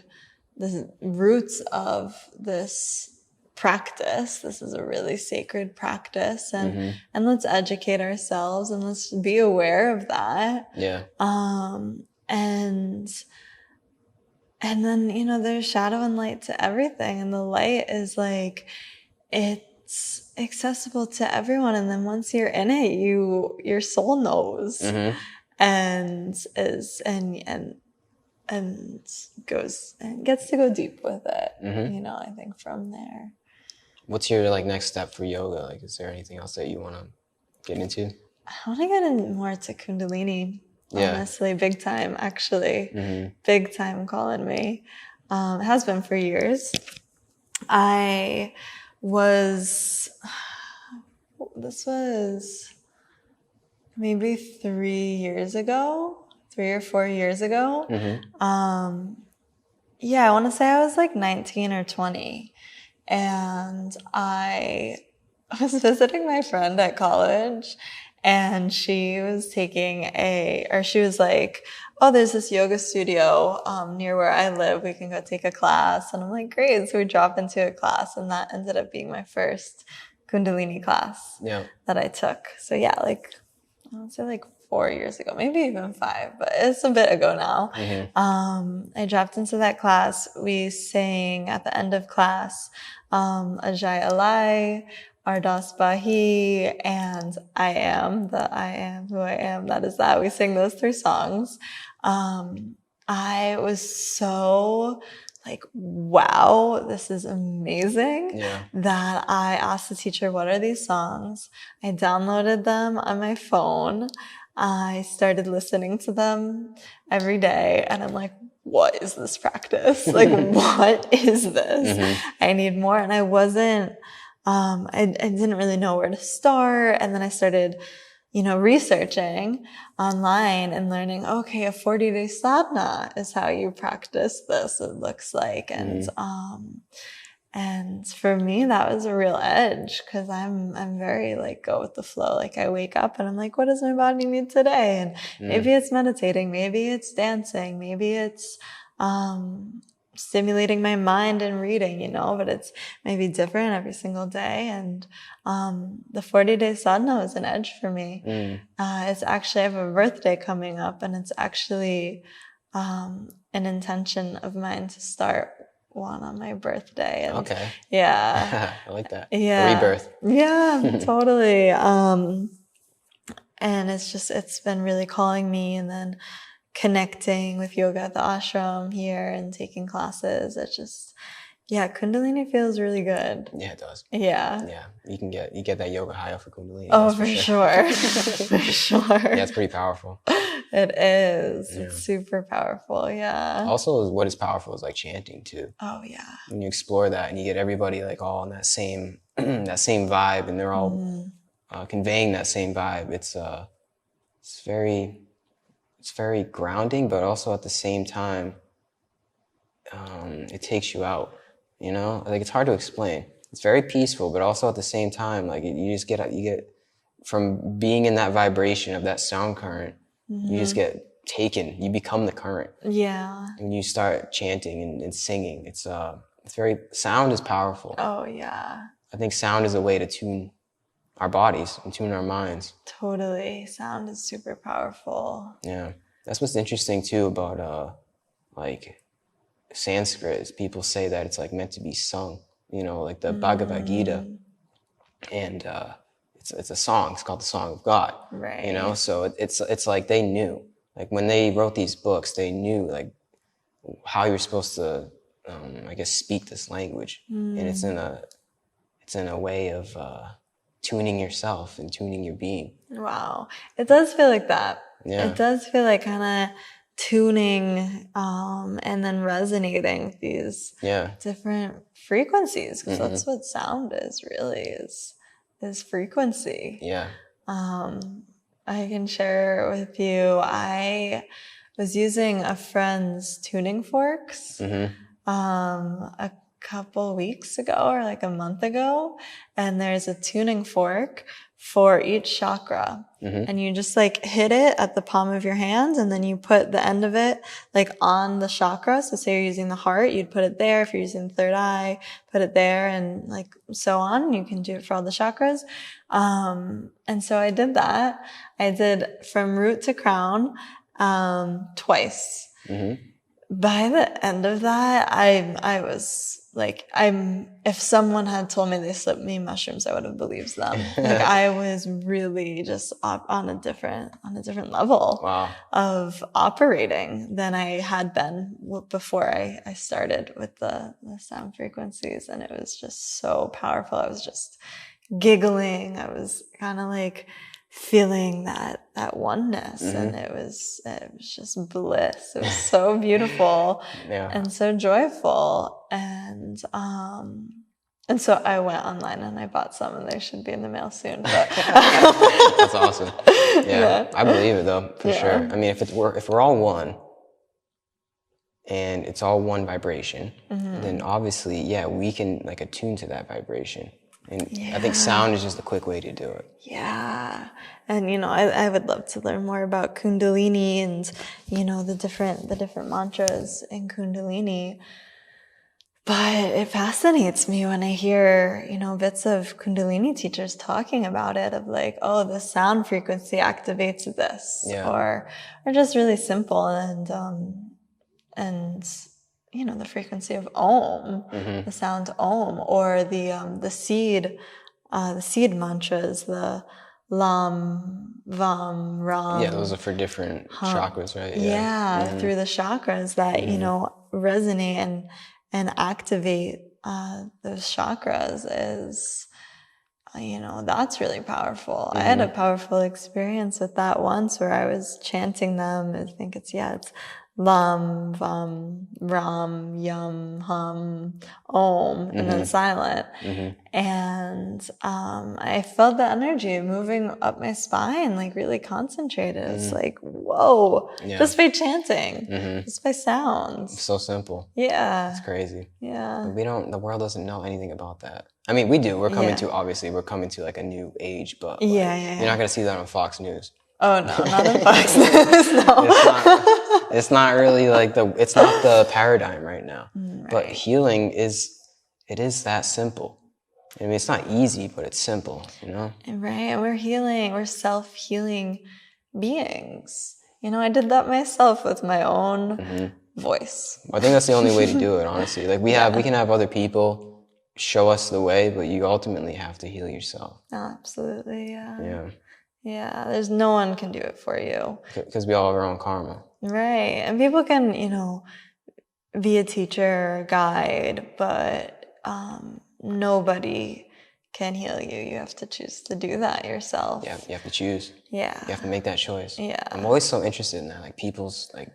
roots of this practice. This is a really sacred practice, and let's educate ourselves and let's be aware of that. Yeah. And then, you know, there's shadow and light to everything, and the light is like it's accessible to everyone, and then once you're in it, your soul knows. And goes and gets to go deep with it. You know, I think from there. What's your like next step for yoga? Like, is there anything else that you want to get into? I want to get in more to Kundalini. Honestly, big time. Actually, big time calling me. It has been for years. This was maybe 3 or 4 years ago. I want to say I was like 19 or 20. And I was visiting my friend at college. And she was she was like, oh, there's this yoga studio near where I live. We can go take a class. And I'm like, great. So we drop into a class, and that ended up being my first Kundalini class that I took. So yeah, like, I would say like 4 years ago, maybe even 5, but it's a bit ago now. I dropped into that class. We sang at the end of class, Ajay Alai, Ardas Bahi, and I Am Who I Am. That is that. We sang those 3 songs. I was so like, wow, this is amazing, that I asked the teacher, what are these songs? I downloaded them on my phone. I started listening to them every day, and I'm like, what is this practice? Like, what is this? I need more. And I wasn't, I didn't really know where to start. And then I started, researching online and learning, okay, a 40-day sadhana is how you practice this, it looks like. And for me, that was a real edge, because I'm very like go with the flow. Like, I wake up and I'm like, what does my body need today? And maybe it's meditating, maybe it's dancing, maybe it's stimulating my mind and reading, but it's maybe different every single day. And the 40-day sadhana was an edge for me. It's actually, I have a birthday coming up, and it's actually an intention of mine to start one on my birthday. And yeah. I like that. Yeah. Rebirth. Yeah, totally. And it's been really calling me, and then connecting with yoga at the ashram here and taking classes. It's just, Kundalini feels really good. Yeah, it does. Yeah. Yeah. You get that yoga high off of Kundalini. Oh, for sure. For sure. Yeah, it's pretty powerful. It is. Yeah. It's super powerful. Yeah. Also, what is powerful is like chanting too. Oh yeah. When you explore that and you get everybody like all in that same vibe, and they're all conveying that same vibe. It's very grounding, but also at the same time, it takes you out. Like, it's hard to explain. It's very peaceful, but also at the same time, like, you get from being in that vibration of that sound current. You just get taken. You become the current. Yeah. And you start chanting and singing. It's sound is powerful. Oh yeah. I think sound is a way to tune our bodies and tune our minds. Totally. Sound is super powerful. Yeah. That's what's interesting too about like Sanskrit, is people say that it's like meant to be sung, like the Bhagavad Gita. And it's a song. It's called the Song of God. Right. So it's like they knew, like when they wrote these books, they knew like how you're supposed to, I guess, speak this language. And it's in a way of tuning yourself and tuning your being. Wow. It does feel like that. Yeah. It does feel like kind of tuning and then resonating with these different frequencies, because that's what sound is, really, is frequency. Yeah. I can share with you, I was using a friend's tuning forks a couple weeks ago, or like a month ago, and there's a tuning fork for each chakra. And you just like hit it at the palm of your hand, and then you put the end of it like on the chakra. So say you're using the heart, you'd put it there. If you're using the third eye, put it there, and like so on. You can do it for all the chakras. And so I did that. I did from root to crown twice. By the end of that, I was like, if someone had told me they slipped me mushrooms, I would have believed them. Like, I was really just on a different level of operating than I had been before I started with the sound frequencies. And it was just so powerful. I was just giggling. I was kind of like feeling that oneness, and it was just bliss. It was so beautiful and so joyful, and so I went online and I bought some, and they should be in the mail soon. But that's awesome. Yeah, I believe it though, for sure. I mean, if we're all one, and it's all one vibration, then obviously, we can like attune to that vibration. And I think sound is just a quick way to do it. Yeah. And, I would love to learn more about Kundalini and, the different mantras in Kundalini. But it fascinates me when I hear, bits of Kundalini teachers talking about it, of like, oh, the sound frequency activates this, or just really simple, and the frequency of Om, the sound Om, or the seed mantras, the Lam, Vam, Ram. Yeah, those are for different chakras, right? Yeah, through the chakras that, resonate and activate those chakras is, that's really powerful. I had a powerful experience with that once where I was chanting them. I think it's Lam, Vam, Ram, Yam, Hum, Om, and then silent. And I felt the energy moving up my spine, like really concentrated. It's like, whoa, just by chanting, just by sounds. So simple. Yeah. It's crazy. Yeah. The world doesn't know anything about that. I mean, we do. We're coming to like a new age, but you're not going to see that on Fox News. Oh, no, not on Fox News, no. It's not really like it's not the paradigm right now. Right. But healing is that simple. I mean, it's not easy, but it's simple, Right, and we're self-healing beings. I did that myself with my own voice. I think that's the only way to do it, honestly. Like we can have other people show us the way, but you ultimately have to heal yourself. Oh, absolutely, yeah. Yeah. Yeah, there's no one can do it for you. Because we all have our own karma. Right, and people can, be a teacher or a guide, but nobody can heal you. You have to choose to do that yourself. Yeah, you have to choose. Yeah. You have to make that choice. Yeah. I'm always so interested in that, like people's, like,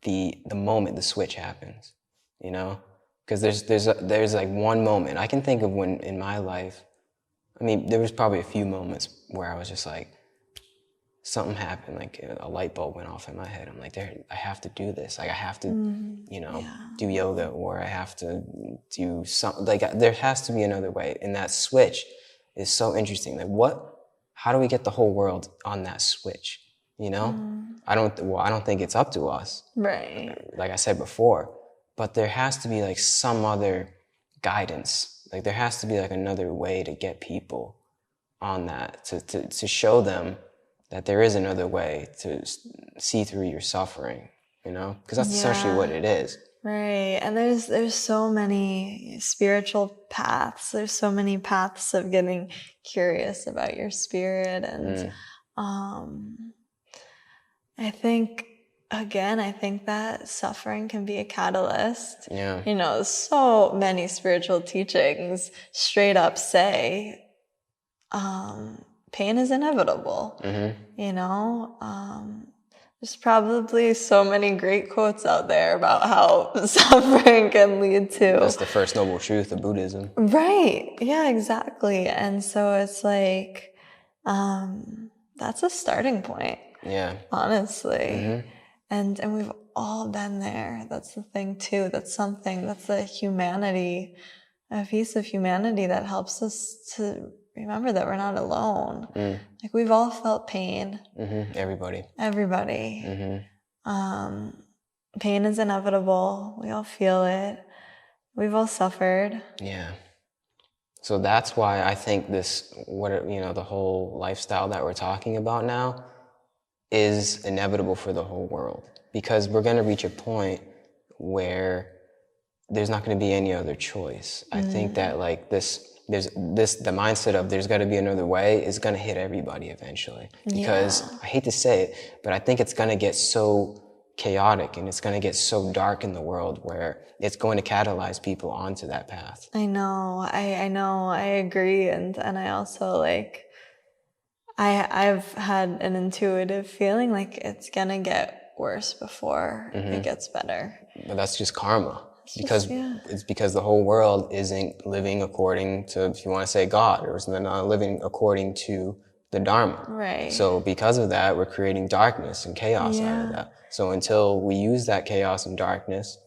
the moment the switch happens, Because there's like one moment. I can think of when in my life, I mean, there was probably a few moments where I was just like, something happened, like a light bulb went off in my head. I'm like, I have to do this. Like I have to, do yoga, or I have to do something. Like there has to be another way. And that switch is so interesting. Like how do we get the whole world on that switch? I don't think it's up to us. Right. Like I said before, but there has to be like some other guidance. Like there has to be like another way to get people on that, to show them that there is another way to see through your suffering, because that's essentially what it is. Right. And there's so many spiritual paths. There's so many paths of getting curious about your spirit. And I think that suffering can be a catalyst. Yeah. So many spiritual teachings straight up say, pain is inevitable. There's probably so many great quotes out there about how suffering can lead to... That's the first noble truth of Buddhism. Right. Yeah, exactly. And so it's like, that's a starting point. Yeah. Honestly. And we've all been there. That's the thing too. That's the humanity, a piece of humanity that helps us to remember that we're not alone. Like we've all felt pain. Everybody. Pain is inevitable. We all feel it. We've all suffered. Yeah. So that's why I think the whole lifestyle that we're talking about now is inevitable for the whole world, because we're going to reach a point where there's not going to be any other choice. I think that like the mindset of there's got to be another way is going to hit everybody eventually, because I hate to say it, but I think it's going to get so chaotic and it's going to get so dark in the world where it's going to catalyze people onto that path. I know, I agree. And I also like, I've had an intuitive feeling like it's gonna get worse before it gets better. But that's just karma. It's because the whole world isn't living according to, if you want to say God, or they're not living according to the Dharma. Right. So because of that, we're creating darkness and chaos out of that. So until we use that chaos and darkness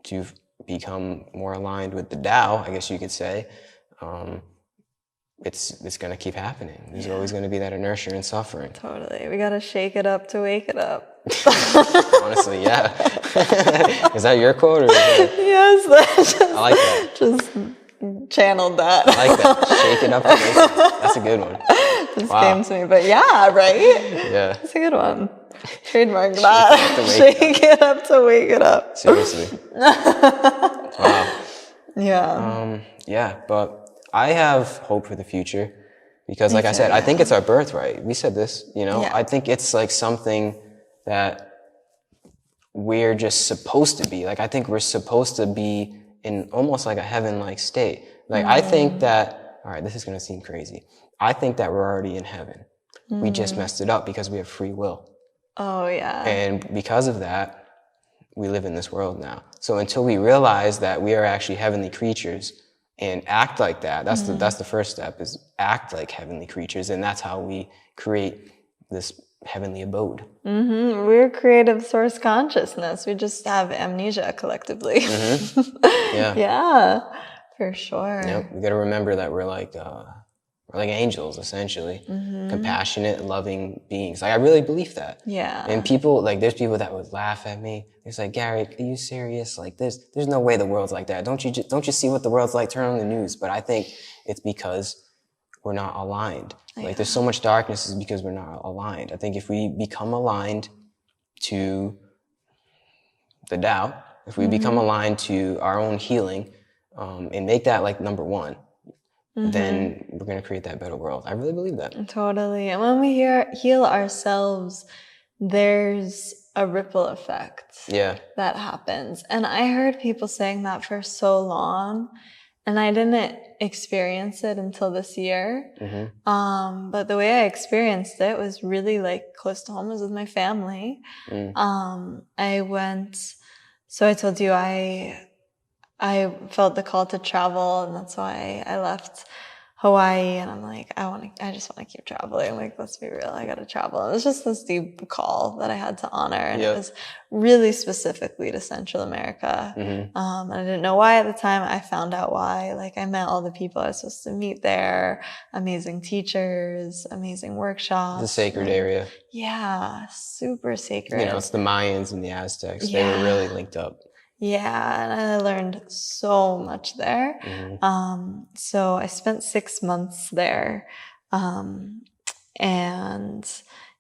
to become more aligned with the Tao, I guess you could say, it's going to keep happening. There's always going to be that inertia and suffering. Totally. We got to shake it up to wake it up. Honestly, yeah. Is that your quote? Or yes. I like that. Just channeled that. I like that. Shake it up to wake it up. That's a good one. Just came to me. But yeah, right? Yeah. That's a good one. Trademark that. Shake it up to wake it up. Seriously. Wow. Yeah. Yeah, but I have hope for the future because, like I said, I think it's our birthright. We said this, I think it's like something that we're just supposed to be. Like, I think we're supposed to be in almost like a heaven-like state. Like, I think that, all right, this is going to seem crazy. I think that we're already in heaven. We just messed it up because we have free will. Oh, yeah. And because of that, we live in this world now. So until we realize that we are actually heavenly creatures and act like that, that's the first step, is act like heavenly creatures. And that's how we create this heavenly abode. We're creative source consciousness. We just have amnesia collectively. Yeah. Yeah, for sure. Yep. We got to remember that we're like angels, essentially. Compassionate, loving beings. Like, I really believe that. Yeah. And people, like, there's people that would laugh at me. It's like, Gary, are you serious? Like, there's no way the world's like that. Don't you see what the world's like? Turn on the news. But I think it's because we're not aligned. Like, there's so much darkness is because we're not aligned. I think if we become aligned to the Tao, if we become aligned to our own healing, and make that like number one, then we're going to create that better world. I really believe that. Totally. And when we heal ourselves, there's a ripple effect that happens. And I heard people saying that for so long, and I didn't experience it until this year. But the way I experienced it was really like close to home. It was with my family. I went, so I told you I felt the call to travel, and that's why I left Hawaii. And I'm like, I just want to keep traveling. Like, let's be real, I got to travel. It was just this deep call that I had to honor, and it was really specifically to Central America. And I didn't know why at the time. I found out why. Like, I met all the people I was supposed to meet there, amazing teachers, amazing workshops. It's a sacred area. Yeah, super sacred. It's the Mayans and the Aztecs. They were really linked up. Yeah, and I learned so much there. So I spent 6 months there. And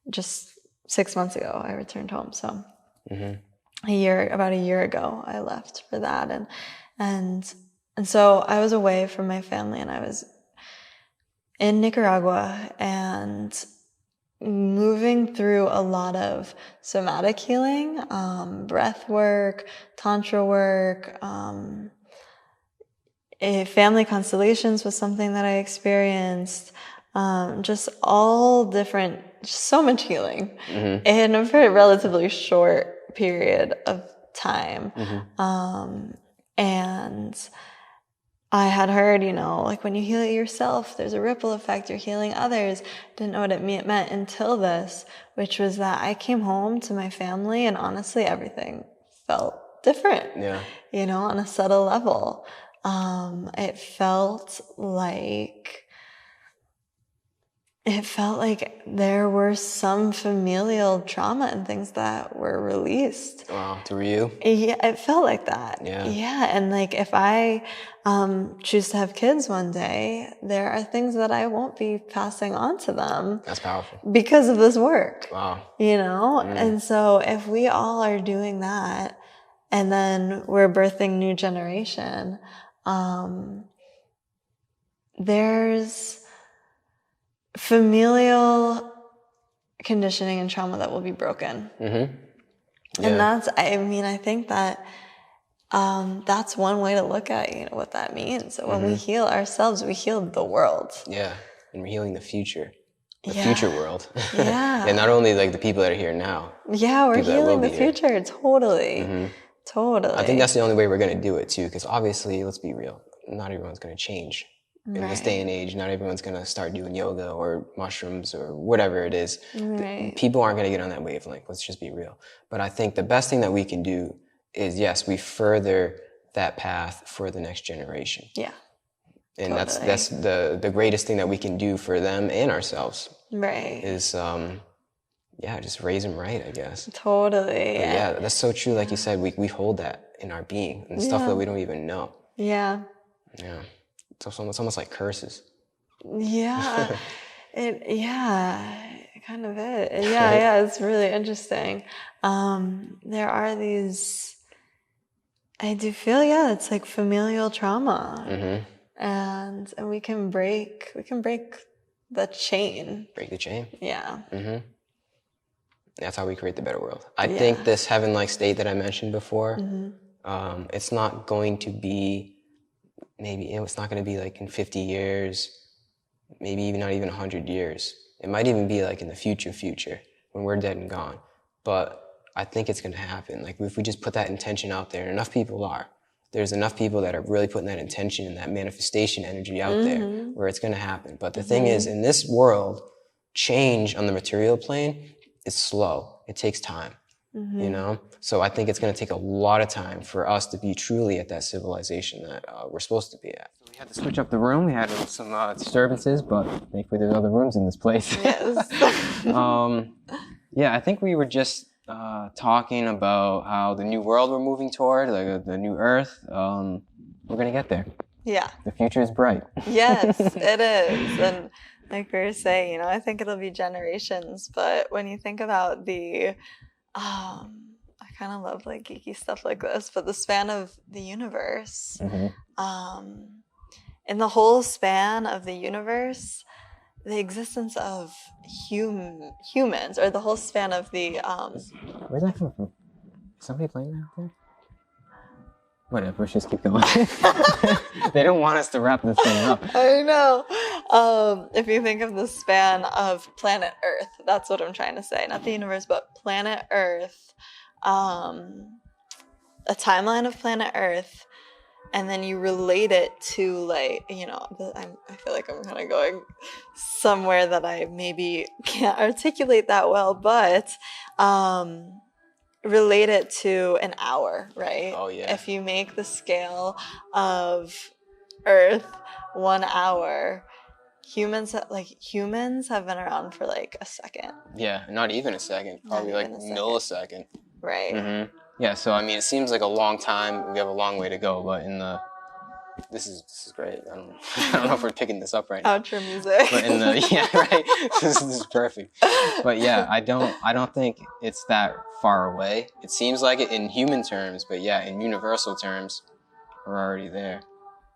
just 6 months ago, I returned home. So about a year ago, I left for that. And so I was away from my family, and I was in Nicaragua and moving through a lot of somatic healing, breath work, tantra work, family constellations was something that I experienced, just all different, just so much healing in a very relatively short period of time. And I had heard, like, when you heal it yourself, there's a ripple effect, you're healing others. Didn't know what it meant until this, which was that I came home to my family, and honestly, everything felt different, on a subtle level. It felt like there were some familial trauma and things that were released. Wow, through you? Yeah, it felt like that. Yeah, and like, if I choose to have kids one day, there are things that I won't be passing on to them. That's powerful. Because of this work. Wow. And so if we all are doing that, and then we're birthing new generation, there's familial conditioning and trauma that will be broken. And that's, I think that that's one way to look at, what that means. So when we heal ourselves, we heal the world. Yeah, and we're healing the future. The future world. Yeah. And not only like the people that are here now. Yeah, we're healing the future. Totally. Totally. I think that's the only way we're going to do it too, because obviously, let's be real, not everyone's going to change. In this day and age, not everyone's going to start doing yoga or mushrooms or whatever it is. People aren't going to get on that wavelength. Let's just be real. But I think the best thing that we can do is, yes, we further that path for the next generation. Yeah. And that's the greatest thing that we can do for them and ourselves. Right. Is just raise them right, I guess. Totally. But yeah, that's so true. Like you said, we hold that in our being and stuff that we don't even know. Yeah. Yeah. It's almost like curses. Yeah. Kind of it. Yeah, it's really interesting. There are these, I do feel, it's like familial trauma. Mm-hmm. And we can break the chain. Break the chain. Yeah. Mm-hmm. That's how we create the better world. I think this heaven-like state that I mentioned before, it's not going to be, it's not going to be like in 50 years, maybe even not even 100 years. It might even be like in the future when we're dead and gone. But I think it's going to happen. Like if we just put that intention out there, and enough people are. There's enough people that are really putting that intention and that manifestation energy out there where it's going to happen. But the thing is, in this world, change on the material plane is slow. It takes time, you know? So I think it's going to take a lot of time for us to be truly at that civilization that we're supposed to be at. So we had to switch up the room. We had some disturbances, but thankfully there's other rooms in this place. Yes. I think we were just talking about how the new world we're moving toward, like the new earth, we're going to get there. Yeah. The future is bright. Yes, it is. And like we were saying, I think it'll be generations. But when you think about I kind of love like geeky stuff like this, but the span of the universe, in the whole span of the universe, the existence of humans, or the whole span of the where's that coming from? Is somebody playing that out there? Whatever, let's just keep going. They don't want us to wrap this thing up. I know. If you think of the span of planet Earth, that's what I'm trying to say. Not the universe, but planet Earth. A timeline of planet Earth. And then you relate it to, like, I feel like I'm kind of going somewhere that I maybe can't articulate that well, but relate it to an hour, right? Oh, yeah. If you make the scale of Earth 1 hour, humans have been around for like a second. Yeah, not even a second. Probably like a millisecond. Right. Mm-hmm. Yeah, so I mean, it seems like a long time. We have a long way to go, but this is great. I don't know if we're picking this up right now. Outro music. But right. This is perfect. But yeah, I don't think it's that far away. It seems like it in human terms, but yeah, in universal terms, we're already there.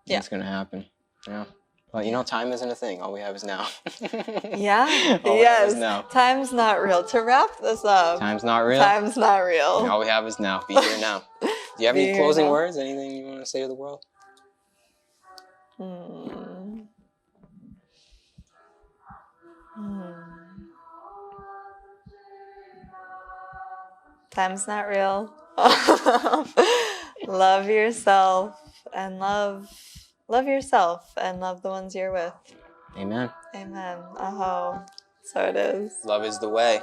Yeah, it's gonna happen. Yeah. But time isn't a thing. All we have is now. Yeah. Yes. Now. Time's not real. To wrap this up. Time's not real. Time's not real. All we have is now. Be here now. Do you have any closing words? Anything you want to say to the world? Time's not real. Love yourself and love yourself and love the ones you're with. Amen. Amen. So it is. Love is the way.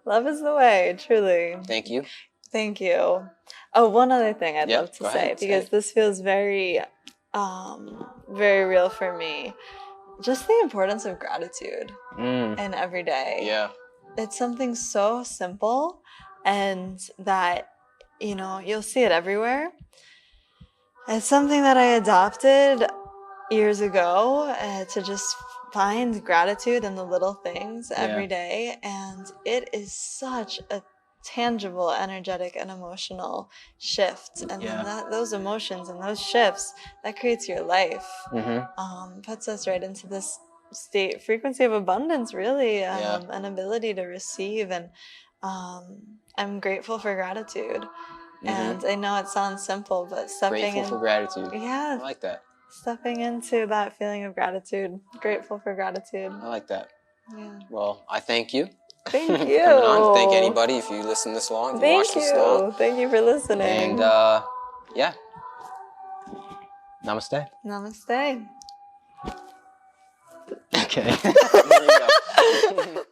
Love is the way, truly. Thank you. Thank you. Oh, one other thing I'd love to say, because this feels very, very real for me. Just the importance of gratitude in every day. Yeah. It's something so simple, and that, you'll see it everywhere. It's something that I adopted years ago, to just find gratitude in the little things every day. And it is such a tangible, energetic, and emotional shift. And then those emotions and those shifts, that creates your life. Puts us right into this frequency of abundance, really, an ability to receive. And I'm grateful for gratitude. And I know it sounds simple, but grateful for gratitude. Yeah. I like that. Stepping into that feeling of gratitude. Grateful for gratitude. I like that. Yeah. Well, I thank you. Thank you. Coming on. Thank anybody if you listen this long. If you watch this long. Thank you for listening. And namaste. Namaste. Okay. There you go.